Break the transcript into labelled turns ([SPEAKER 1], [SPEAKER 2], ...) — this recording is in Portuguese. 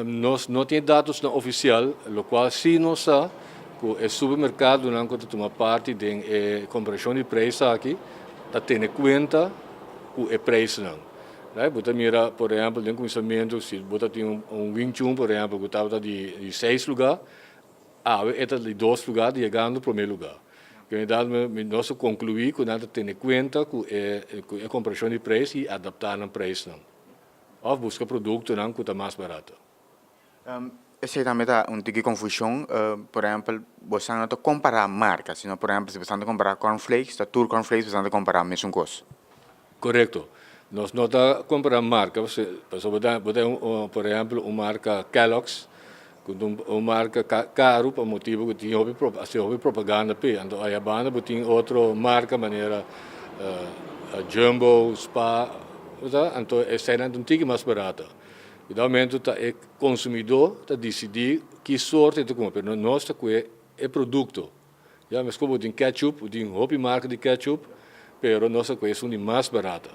[SPEAKER 1] Nós não temos dados não oficial, o qual sim nós sabemos que o supermercado não pode tomar parte da comparação de preços aqui, está tendo em conta que o preço não. Você mira, por exemplo, no começamento, se você tem um por exemplo, que estava de 6 lugares, é de 2 lugares, chegando ao primeiro lugar. Então, nós concluímos que nós temos em conta que a comparação de preços e adaptar o preço não. Ou buscar produto não que está mais barato.
[SPEAKER 2] Essa também dá um tipo de confusão, por exemplo, você não está comparar marcas, sino, por exemplo, se você está comparar cornflakes, está Tour cornflakes, você está comparar a mesma coisa.
[SPEAKER 1] Correto. Nós não estamos comprando marcas. Por exemplo, uma marca Kellogg's, uma marca caro por motivo que tinha houve propaganda. Então, aí a banda tem outra marca, maneira Jumbo, Spa, então essa é um tique mais barata. E da momento o consumidor está decidir que sorte de comprar. Nós é produto. Mas como tem ketchup, tem outra marca de ketchup, mas nossa coisa é mais barata.